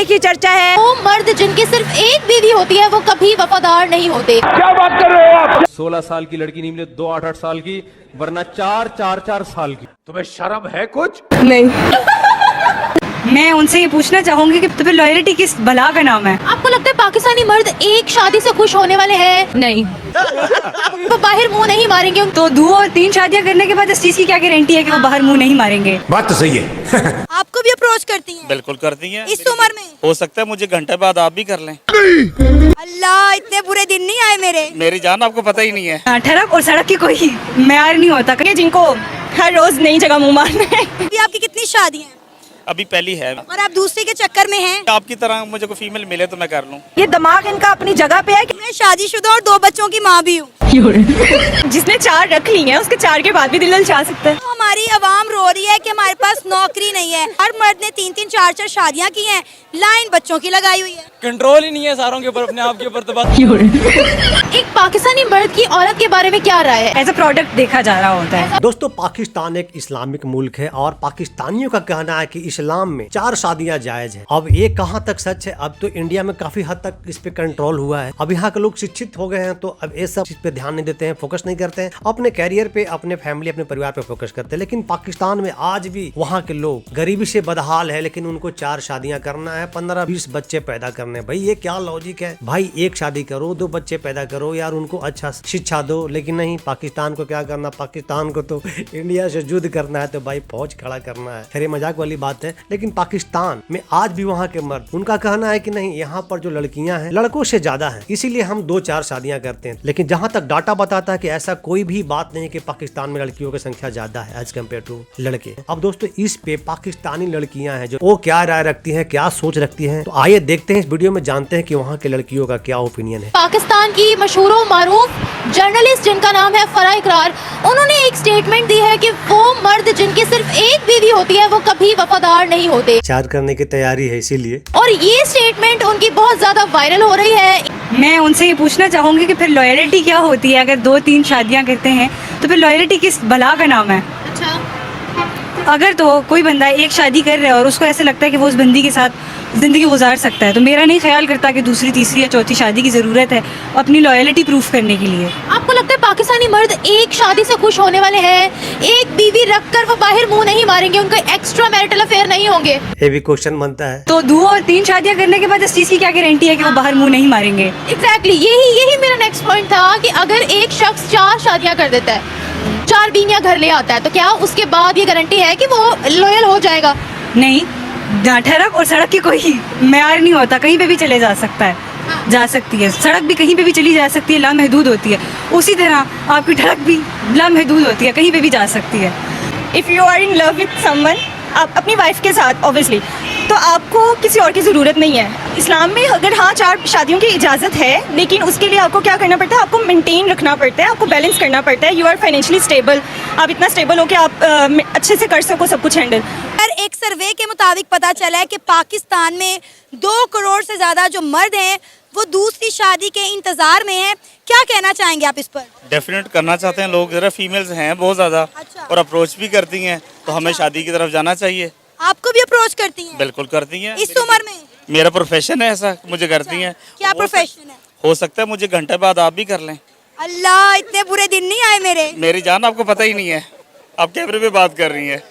एक ही चर्चा है। वो मर्द जिनकी सिर्फ एक बीवी होती है वो कभी वफादार नहीं होते। क्या बात कर रहे हो आप? 16 साल की लड़की नहीं मिले 2 8 साल की, वरना 4 साल की। तुम्हें शर्म है कुछ? नहीं मैं उनसे ये पूछना चाहूंगी कि तुम्हें लॉयल्टी किस बला का नाम है? आपको लगता है पाकिस्तानी मर्द एक शादी से खुश होने वाले हैं? नहीं वो बाहर मुंह नहीं मारेंगे। तो 2 और 3 शादियां करने के बाद इस चीज की क्या गारंटी है कि वो बाहर मुंह नहीं मारेंगे? बात तो सही है। आपको भी अप्रोच करती हैं? बिल्कुल करती हैं। इस उम्र में हो सकता है मुझे घंटे बाद आप भी कर लें। अल्लाह, इतने बुरे दिन नहीं आए मेरे। मेरी जान आपको पता ही नहीं है। ठड़क और सड़क की कोई मैार नहीं होता जिनको हर रोज नई जगह मुंह मारना है। अभी आपकी कितनी शादियां हैं? अभी पहली है। और आप दूसरे के चक्कर में हैं? आपकी तरह मुझे कोई फीमेल मिले तो मैं कर लूं। ये दिमाग इनका अपनी जगह पे है कि मैं शादीशुदा और 2 बच्चों की माँ भी हूँ। जिसने 4 रख ली हैं उसके 4 के बाद भी दिल ललचा सकता है। तो हमारी आवाम रो रही है कि हमारे पास नौकरी नहीं है। हर मर्द ने 3-3 4-4 शादियां की हैं, लाइन बच्चों की लगाई हुई है। कंट्रोल ही नहीं है सारों के ऊपर, अपने आप के ऊपर तो बात। एक पाकिस्तानी मर्द की औरत के बारे में क्या राय है? एज अ प्रोडक्ट देखा जा रहा होता है। दोस्तों, पाकिस्तान एक इस्लामिक मुल्क है और पाकिस्तानियों का कहना है कि इस्लाम में 4 शादियां जायज है। अब ये कहां तक सच है? अब तो इंडिया में काफी हद तक इस पे कंट्रोल हुआ है। अब यहाँ के लोग शिक्षित हो गए हैं तो अब ये सब चीज पे ध्यान नहीं देते हैं, फोकस नहीं करते हैं, अपने कैरियर पे, अपने फैमिली, अपने परिवार पे फोकस करते हैं। लेकिन पाकिस्तान में आज भी वहाँ के लोग गरीबी से बदहाल है, लेकिन उनको 4 शादियां करना है, 15-20 बच्चे पैदा करने। भाई ये क्या लॉजिक है? भाई एक शादी करो, 2 बच्चे पैदा करो यार, उनको अच्छा शिक्षा दो। लेकिन नहीं, पाकिस्तान को क्या करना? पाकिस्तान को तो इंडिया से युद्ध करना है, तो भाई फौज खड़ा करना है। खैर मजाक वाली बात है, लेकिन पाकिस्तान में आज भी वहाँ के मर्द, उनका कहना है कि नहीं, यहाँ पर जो लड़कियां हैं लड़कों से ज्यादा हैं, इसीलिए हम 2-4 शादियां करते हैं। लेकिन जहाँ तक डाटा बताता है कि ऐसा कोई भी बात नहीं कि पाकिस्तान में लड़कियों की संख्या ज्यादा है एज कम्पेयर टू लड़के। अब दोस्तों, इस पे पाकिस्तानी लड़कियां हैं जो वो क्या राय रखती हैं, क्या सोच रखती हैं, तो आइए देखते हैं इस वीडियो में, जानते हैं कि वहाँ के लड़कियों का क्या ओपिनियन है। पाकिस्तान की मशहूर मारूफ जर्नलिस्ट जिनका नाम है फराह इकरार, उन्होंने एक स्टेटमेंट दी है कि वो मर्द जिनकी सिर्फ एक बीवी होती है वो कभी वफादार नहीं होते। 4 करने की तैयारी है इसीलिए। और ये स्टेटमेंट उनकी बहुत ज्यादा वायरल हो रही है। मैं उनसे ये पूछना चाहूंगी कि फिर लॉयल्टी क्या होती है? अगर 2-3 शादियां करते हैं तो फिर लॉयल्टी किस बला का नाम है? अच्छा, अगर तो कोई बंदा एक शादी कर रहा है और उसको ऐसे लगता है कि वो उस बंदी के साथ जिंदगी गुजार सकता है, तो मेरा नहीं ख्याल करता कि दूसरी, तीसरी या चौथी शादी की जरूरत है अपनी लॉयल्टी प्रूफ करने के लिए। आपको लगता है पाकिस्तानी मर्द एक शादी से खुश होने वाले हैं? एक बीवी रखकर वो बाहर मुंह नहीं मारेंगे, उनके एक्स्ट्रा मैरिटल अफेयर नहीं होंगे? ये भी क्वेश्चन बनता है। तो 2 और 3 शादियां करने के बाद इस चीज की क्या गारंटी है कि वो बाहर मुंह नहीं मारेंगे? एग्जैक्टली, यही मेरा नेक्स्ट पॉइंट था कि अगर एक शख्स 4 शादियां कर देता है, 4 बीवियां घर ले आता है, तो क्या उसके बाद ये गारंटी है कि वो लॉयल हो जाएगा? नहीं, ठड़क और सड़क की कोई मैार नहीं होता, कहीं पे भी चले जा सकता है, जा सकती है सड़क भी, कहीं पे भी चली जा सकती है, लामहदूद होती है। उसी तरह आपकी ठड़क भी लामहदूद होती है, कहीं पे भी जा सकती है। If you are in love with someone, आप अपनी वाइफ के साथ ऑब्वियसली, तो आपको किसी और की ज़रूरत नहीं है। इस्लाम में अगर हाँ 4 शादियों की इजाज़त है, लेकिन उसके लिए आपको क्या करना पड़ता है? आपको मेंटेन रखना पड़ता है, आपको बैलेंस करना पड़ता है। यू आर फाइनेंशियली स्टेबल, आप इतना स्टेबल हो कि आप अच्छे से कर सको सब कुछ हैंडल। एक सर्वे के मुताबिक पता चला है कि पाकिस्तान में 2 करोड़ से ज्यादा जो मर्द हैं वो दूसरी शादी के इंतजार में हैं। क्या कहना चाहेंगे आप इस पर? डेफिनेट करना चाहते हैं लोग, जरा फीमेल्स हैं बहुत ज्यादा। अच्छा। और अप्रोच भी करती हैं, तो हमें शादी की तरफ जाना चाहिए। आपको भी अप्रोच करती हैं? बिल्कुल करती हैं। इस उम्र में? मेरा प्रोफेशन है ऐसा, मुझे करती हैं। क्या प्रोफेशन है? हो सकता है मुझे घंटे बाद आप भी कर लें। अल्लाह, इतने बुरे दिन नहीं आए मेरे। मेरी जान आपको पता ही नहीं है, आप कैमरे पे बात कर रही हैं।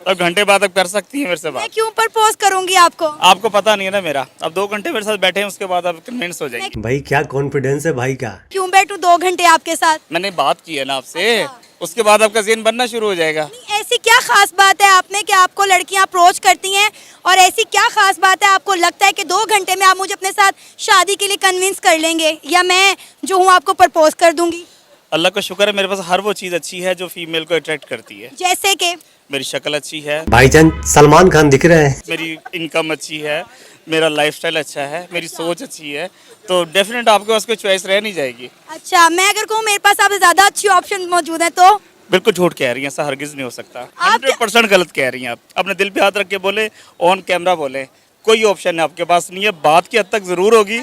अब घंटे बाद आप कर सकती हैं मेरे से मैं बात। क्यों प्रपोज करूंगी आपको? आपको पता नहीं है ना मेरा। अब 2 घंटे मेरे साथ बैठे हैं, उसके बाद आप कन्विंस हो जाएंगे। भाई क्या कॉन्फिडेंस है भाई का। क्यों बैठूं 2 घंटे आपके साथ? मैंने बात की है ना आपसे, उसके बाद आपका ज़हन बनना शुरू हो जाएगा। ऐसी क्या खास बात है आप में कि आपको लड़कियां अप्रोच करती हैं, और ऐसी क्या खास बात है आपको लगता है कि 2 घंटे में आप मुझे अपने साथ शादी के लिए कन्विंस कर लेंगे, या मैं जो हूँ आपको प्रपोज कर दूंगी? अल्लाह का शुक्र है, मेरे पास हर वो चीज़ अच्छी है जो फीमेल को अट्रैक्ट करती है। जैसे कि मेरी शक्ल अच्छी है, भाईजान सलमान खान दिख रहे हैं, मेरी इनकम अच्छी है, मेरा लाइफस्टाइल अच्छा है, मेरी सोच अच्छी है, तो डेफिनेट आपके पास कोई चॉइस रह नहीं जाएगी। अच्छा, मैं अगर कहूँ मेरे पास आपसे ज्यादा अच्छी ऑप्शन मौजूद है तो? बिल्कुल झूठ कह रही हैं, ऐसा हरगिज नहीं हो सकता। आप 100% गलत कह रही हैं आप। अपने दिल पे हाथ रख के बोले, ऑन कैमरा बोले, कोई ऑप्शन आपके पास नहीं है। बात की हद तक जरूर होगी,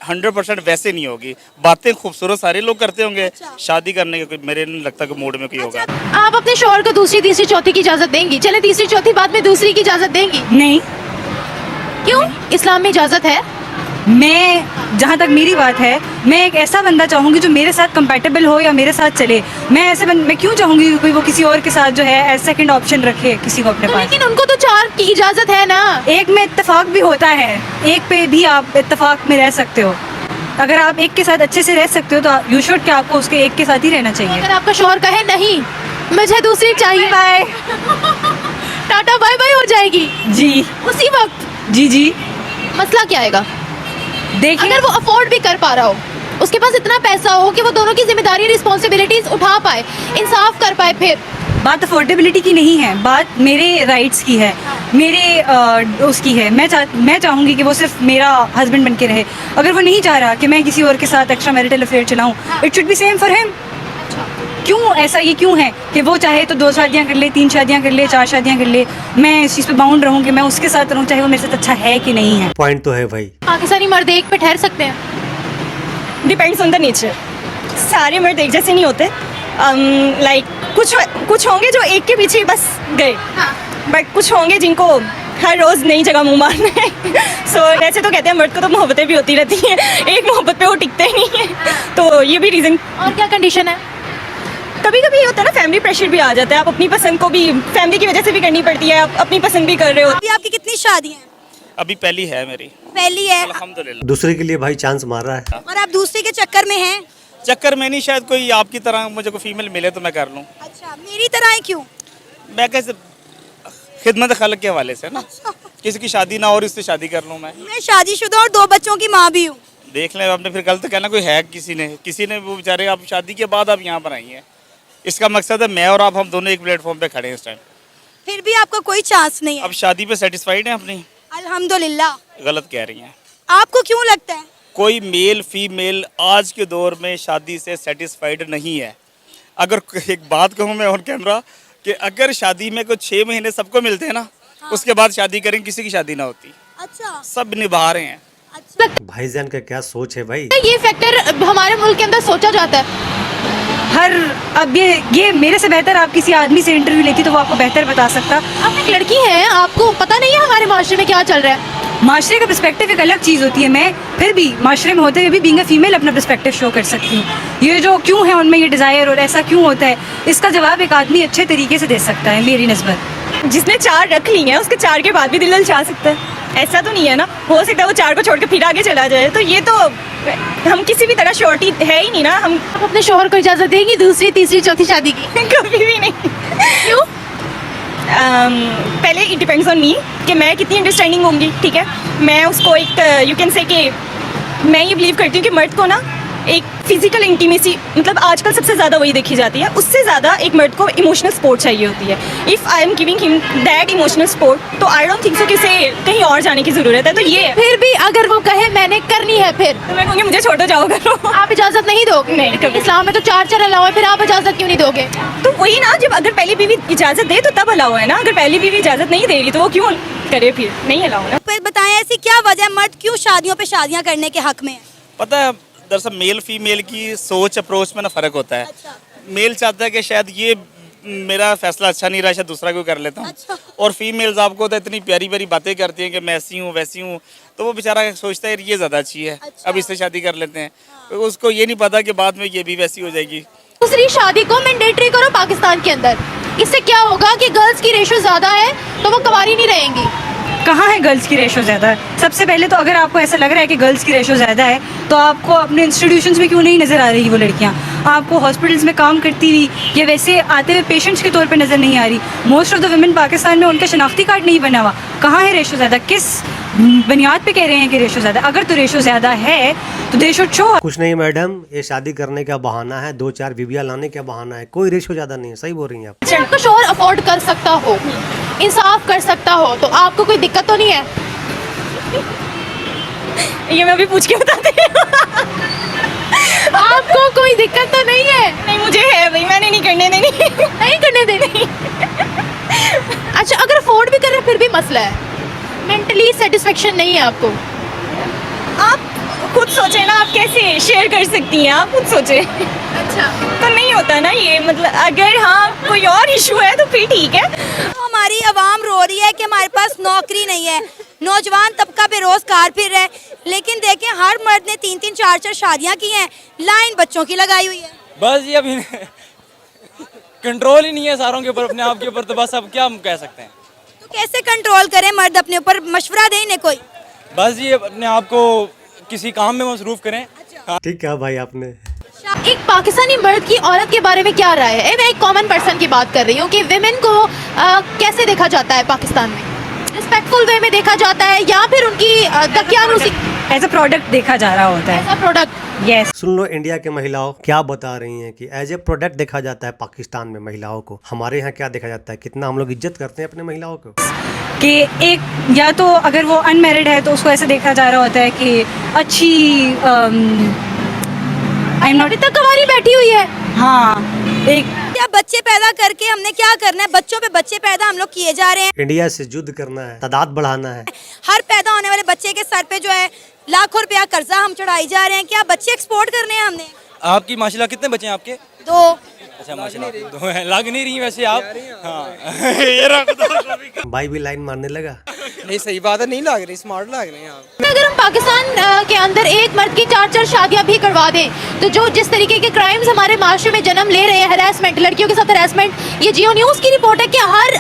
100% वैसे नहीं होगी। बातें खूबसूरत सारे लोग करते होंगे, शादी करने के मेरे नहीं लगता कि मूड में कोई होगा। आप अपने शौहर को दूसरी, तीसरी, चौथी की इजाजत देंगी? चले तीसरी, चौथी, बाद में दूसरी की इजाजत देंगी? नहीं। क्यों? इस्लाम में इजाज़त है? मैं जहाँ तक मेरी बात है, मैं एक ऐसा बंदा चाहूँगी जो मेरे साथ कंपैटिबल हो या मेरे साथ चले। मैं क्यों चाहूँगी कि कोई वो किसी और के साथ जो है एज सेकंड ऑप्शन रखे किसी को अपने तो पास। लेकिन उनको तो 4 की इजाज़त है ना। एक में इत्तेफाक भी होता है, एक पे भी आप इत्तेफाक में रह सकते हो। अगर आप एक के साथ अच्छे से रह सकते हो तो यू शुड कि आपको उसके एक के साथ ही रहना चाहिए। अगर आपका शौहर कहे नहीं मुझे दूसरी चाहिए, बाय टाटा बाय बाय हो जाएगी जी उसी वक्त। जी मसला क्या आएगा? देखिए, अगर वो अफोर्ड भी कर पा रहा हो, उसके पास इतना पैसा हो कि वो दोनों की जिम्मेदारी रिस्पॉन्सिबिलिटीज उठा पाए, इंसाफ कर पाए, फिर बात अफोर्डेबिलिटी की नहीं है, बात मेरे राइट्स की है, मेरे उसकी है। मैं चाहूँगी कि वो सिर्फ मेरा हस्बैंड बन के रहे। अगर वो नहीं चाह रहा कि मैं किसी और के साथ एक्स्ट्रा मैरिटल अफेयर चलाऊँ, it should be same for him. क्यों ऐसा, ये क्यों है कि वो चाहे तो 2 शादियाँ कर ले, 3 शादियाँ कर ले, 4 शादियाँ कर ले, मैं इस चीज़ पे बाउंड रहूँ कि मैं उसके साथ रहूँ चाहे वो मेरे साथ अच्छा है कि नहीं है। पॉइंट तो है भाई। पाकिस्तानी मर्द एक पे ठहर सकते हैं? Depends on the nature. सारे मर्द एक जैसे नहीं होते। लाइक कुछ होंगे जो एक के पीछे बस गए, बट कुछ होंगे जिनको हर रोज़ नई जगह मुंह मारना है। सो वैसे तो कहते हैं मर्द को तो मोहब्बतें भी होती रहती हैं, एक मोहब्बत पे वो टिकते ही नहीं है, तो ये भी रीज़न। और क्या कंडीशन है? कभी कभी ये होता है ना, फैमिली प्रेशर भी आ जाता है। आप अपनी पसंद को भी फैमिली की वजह से भी करनी पड़ती है, आप अपनी पसंद भी कर रहे हो। अभी आपकी कितनी शादियां हैं? अभी पहली है मेरी, पहली है अल्हम्दुलिल्लाह। दूसरे के लिए भाई चांस मार रहा है। और आप दूसरे के चक्कर में हैं? चक्कर में नहीं, शायद कोई आपकी तरह मुझे कोई फीमेल मिले तो मैं कर लूँ। अच्छा, मेरी तरह है क्यों? मैं कैसे खिदमत खलक के हवाले से ना, किसी की शादी ना और इससे शादी कर लूँ मैं शादीशुदा और 2 बच्चों की माँ भी हूँ। देख लें आपने, फिर गलत कहना कोई है किसी ने वो बेचारे, आप शादी के बाद आप यहाँ पर आई हैं। इसका मकसद है मैं और आप, हम दोनों एक प्लेटफॉर्म पे खड़े हैं इस टाइम। फिर भी आपका कोई चांस नहीं है? अब शादी पे सेटिस्फाइड हैं अपनी? अल्हम्दुलिल्लाह। गलत कह रही हैं। आपको क्यों लगता है? कोई मेल फीमेल आज के दौर में शादी से सेटिस्फाइड नहीं है। अगर एक बात कहूँ मैं ऑन कैमरा कि अगर शादी में कुछ 6 महीने सबको मिलते हैं ना, उसके बाद शादी करें, किसी की शादी ना होती। अच्छा, सब निभा रहे हैं। अच्छा। भाईजान का क्या सोच है भाई। ये फैक्टर हमारे मुल्क के अंदर सोचा जाता है। अब ये मेरे से बेहतर आप किसी आदमी से इंटरव्यू लेती तो वो आपको बेहतर बता सकता। आप एक लड़की हैं, आपको पता नहीं है हमारे माशरे में क्या चल रहा है। माशरे का पर्सपेक्टिव एक अलग चीज़ होती है। मैं फिर भी माशरे में होते हुए भी बीइंग अ फीमेल अपना पर्सपेक्टिव शो कर सकती हूँ। ये जो क्यों है उनमें ये डिज़ायर और ऐसा क्यों होता है, इसका जवाब एक आदमी अच्छे तरीके से दे सकता है मेरी नस्बत। जिसने 4 रख ली हैं उसके 4 के बाद भी दिल ललचा सकता है, ऐसा तो नहीं है ना। हो सकता है वो 4 को छोड़ के फिर आगे चला जाए, तो ये तो हम किसी भी तरह श्योरिटी है ही नहीं ना। हम आप अपने शौहर को इजाज़त देंगी दूसरी, तीसरी, चौथी शादी की? कभी भी नहीं। क्यों? पहले इट डिपेंड्स ऑन मी कि मैं कितनी अंडरस्टैंडिंग होंगी। ठीक है, मैं उसको एक यू कैन से कि मैं ये बिलीव करती हूँ कि मर्द को ना एक फिजिकल इंटीमेसी, मतलब आजकल सबसे ज़्यादा वही देखी जाती है, उससे ज़्यादा एक मर्द को इमोशनल सपोर्ट चाहिए होती है। If I am giving him that emotional support, तो आई डोंट थिंक सो कि उसे कहीं और जाने की ज़रूरत है। तो ये फिर भी अगर वो कहे मैंने करनी है, फिर तो मैं कहूँगी मुझे छोड़ो, जाओ करो। आप इजाज़त नहीं दोगे? नहीं, कभी। इस्लाम में तो 4 अलाउ है, फिर आप इजाज़त क्यों नहीं दोगे? तो वही ना, जब अगर पहली बीवी इजाज़त दे तो तब अलाउ है ना। अगर पहली बीवी इजाज़त नहीं दे रही तो वो क्यों करे, फिर नहीं अलाउ है। फिर बताएं ऐसी क्या वजह है मर्द क्यों शादियों पे शादियां करने के हक में है? पता है, दरअसल मेल फीमेल की सोच अप्रोच में ना फ़र्क होता है। मेल चाहता है कि शायद ये मेरा फैसला अच्छा नहीं रहा, शायद दूसरा कोई कर लेता हूँ। और फीमेल्स आपको तो इतनी प्यारी प्यारी बातें करती हैं कि मैं ऐसी हूँ वैसी हूँ, तो वो बेचारा सोचता है ये ज़्यादा अच्छी है, अब इससे शादी कर लेते हैं। तो उसको ये नहीं पता कि बाद में ये भी वैसी हो जाएगी। दूसरी शादी को मैंडेटरी करो पाकिस्तान के अंदर, इससे क्या होगा कि गर्ल्स की रेशो ज़्यादा है तो वो कुंवारी नहीं रहेंगी। कहाँ है गर्ल्स की रेशो ज़्यादा है? सबसे पहले तो अगर आपको ऐसा लग रहा है कि गर्ल्स की रेशो ज़्यादा है तो आपको अपने इंस्टीट्यूशंस में क्यों नहीं नज़र आ रही वो लड़कियाँ? आपको हॉस्पिटल्स में काम करती हुई या वैसे आते हुए पेशेंट्स के तौर पे नज़र नहीं आ रही? Most of the women Pakistan में उनका शनाख्ती कार्ड नहीं बना हुआ। कहाँ है रेशो ज़्यादा? किस बुनियाद पे कह रहे हैं कि रेशो ज़्यादा? अगर तो रेशो ज़्यादा है तो दे शुड शो। कुछ नहीं मैडम, ये शादी करने का बहाना है, 2-4 बीवियाँ लाने का बहाना है, कोई रेशो ज्यादा नहीं है। सही बोल रही हैं आप। आपका शौहर अफोर्ड कर सकता हो, इंसाफ कर सकता हो, तो आपको कोई दिक्कत तो नहीं है? ये मैं अभी पूछ के बताती हूँ। आपको कोई दिक्कत तो नहीं है? नहीं, मुझे है भाई, मैंने नहीं करने देनी। नहीं करने देनी। अच्छा, अगर अफोर्ड भी कर रहे फिर भी मसला है, मेंटली सेटिस्फेक्शन नहीं है आपको? आप खुद सोचे ना, आप कैसे शेयर कर सकती हैं, आप खुद सोचे। अच्छा, तो नहीं होता ना ये, मतलब अगर हाँ कोई और इशू है तो फिर ठीक है। तो हमारी आवाम रो रही है कि हमारे पास नौकरी नहीं है, नौजवान तबका बेरोजगार फिर रहा है, लेकिन देखें हर मर्द ने 3-3 4-4 शादियां की हैं, लाइन बच्चों की लगाई हुई है। बस ये अभी कंट्रोल ही नहीं है सारों के ऊपर, अपने आप के ऊपर, तो बस अब क्या हम कह सकते हैं। तो कैसे कंट्रोल करें मर्द अपने ऊपर, मशवरा दें इन्हें कोई। बस ये अपने आप को किसी काम में मसरूफ करें। ठीक कहा भाई आपने। एक पाकिस्तानी मर्द की औरत के बारे में क्या राय है? मैं एक कॉमन पर्सन की बात कर रही हूँ कि विमेन को कैसे देखा जाता है पाकिस्तान में? रिस्पेक्टफुल वे में देखा जाता है या फिर उनकी दकियानूसी एज अ प्रोडक्ट देखा जा रहा होता है। ऐसा प्रोडक्ट? यस। सुन लो इंडिया के महिलाओं क्या बता रही हैं कि एज ए प्रोडक्ट देखा जाता है पाकिस्तान में महिलाओं को। हमारे यहाँ क्या देखा जाता है, कितना हम लोग इज्जत करते हैं अपने महिलाओं को। कि एक या तो अगर वो अनमैरिड है तो उसको ऐसे देखा जा रहा होता है कि अच्छी अभी तक कवारी बैठी हुई है। हाँ, एक क्या बच्चे पैदा करके हमने क्या करना है, बच्चों पे बच्चे पैदा हम लोग किए जा रहे हैं। इंडिया से युद्ध करना है, तादाद बढ़ाना है। हर पैदा होने वाले बच्चे के सर पे जो है लाखों रुपया कर्जा हम चढ़ाई जा रहे हैं। क्या बच्चे एक्सपोर्ट करने हैं हमने? आपकी माशाल्लाह कितने बच्चे हैं आपके? 2। अच्छा माशाल्लाह 2 हैं, लग नहीं रही वैसे आप। हाँ ये रहा भाई भी लाइन मारने लगा। नहीं सही बात है, नहीं लग रही, स्मार्ट लग रहे हैं आप। अगर हम पाकिस्तान के अंदर एक मर्द की 4-4 शादियां भी करवा दें तो जो जिस तरीके के क्राइम्स हमारे माशरे में जन्म ले रहे हैं, हरासमेंट, लड़कियों के साथ हरासमेंट, ये जियो न्यूज़ की रिपोर्ट है कि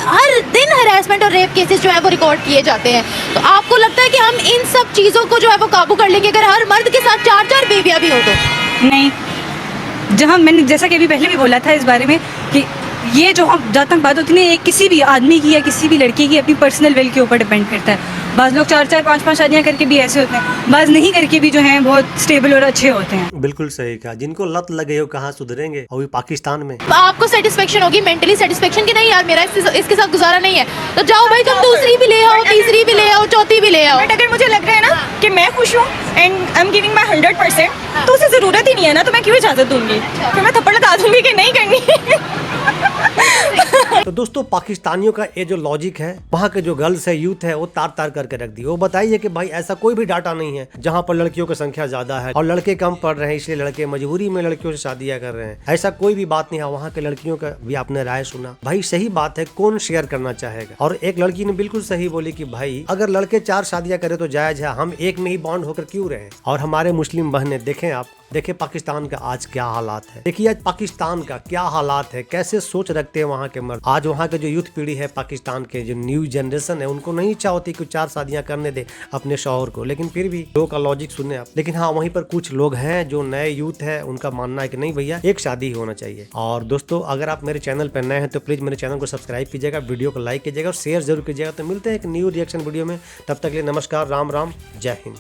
हर दिन हरासमेंट और रेप केसेस जो है वो रिकॉर्ड किए जाते हैं। तो आपको लगता है कि हम इन सब चीज़ों को जो है वो काबू कर लेंगे अगर हर मर्द के साथ 4-4 बेबियां भी हो तो? नहीं, जहाँ मैंने जैसा कि अभी पहले भी बोला था इस बारे में कि ये जो हम जहाँ तक बात होती है एक किसी भी आदमी की या किसी भी लड़की की अपनी पर्सनल वेल के ऊपर डिपेंड करता है। बाज़ लोग 4-4 5-5 शादियाँ करके भी ऐसे होते हैं, बाज़ नहीं करके भी जो हैं बहुत स्टेबल और अच्छे होते हैं। बिल्कुल सही कहा। जिनको लत लगे हो कहाँ सुधरेंगे, और भी पाकिस्तान में। तो आपको सेटिस्फेक्शन होगी, मेंटली सेटिस्फेक्शन कि नहीं यार मेरा इसके साथ गुजारा नहीं है, तो जाओ भाई तुम दूसरी भी ले आओ, तीसरी भी ले आओ, चौथी भी ले आओ। बट अगर मुझे लग रहा है ना कि मैं खुश हूँ and I am giving my 100%, तो उसे ज़रूरत ही नहीं है ना, तो मैं क्यों इजाज़त दूंगी? फिर मैं थप्पड़ लगा दूंगी कि नहीं करनी। तो दोस्तों पाकिस्तानियों का ये जो लॉजिक है, वहाँ के जो गर्ल्स है, यूथ है, वो तार तार करके रख दी। वो बताइए कि भाई ऐसा कोई भी डाटा नहीं है जहाँ पर लड़कियों की संख्या ज्यादा है और लड़के कम पढ़ रहे हैं इसलिए लड़के मजबूरी में लड़कियों से शादियां कर रहे हैं। ऐसा कोई भी बात नहीं है। वहाँ के लड़कियों का भी आपने राय सुना। भाई सही बात है, कौन शेयर करना चाहेगा। और एक लड़की ने बिल्कुल सही बोली कि भाई अगर लड़के 4 शादियां करे तो जायज है, हम एक में ही बॉन्ड होकर क्यों रहे। और हमारे मुस्लिम बहनें देखें, आप देखिए पाकिस्तान का आज क्या हालात है। देखिए आज पाकिस्तान का क्या हालात है, कैसे सोच रखते हैं वहाँ के मर्द। आज वहाँ के जो यूथ पीढ़ी है पाकिस्तान के, जो न्यू जनरेशन है, उनको नहीं इच्छा होती कि 4 शादियां करने दे अपने शौहर को, लेकिन फिर भी लोगों का लॉजिक सुने आप। लेकिन हाँ, वहीं पर कुछ लोग हैं जो नए यूथ है, उनका मानना है कि नहीं भैया एक शादी ही होना चाहिए। और दोस्तों अगर आप मेरे चैनल पर नए हैं तो प्लीज मेरे चैनल को सब्सक्राइब कीजिएगा, वीडियो को लाइक कीजिएगा और शेयर जरूर कीजिएगा। तो मिलते हैं एक न्यू रिएक्शन वीडियो में, तब तक के लिए नमस्कार, राम राम, जय हिंद।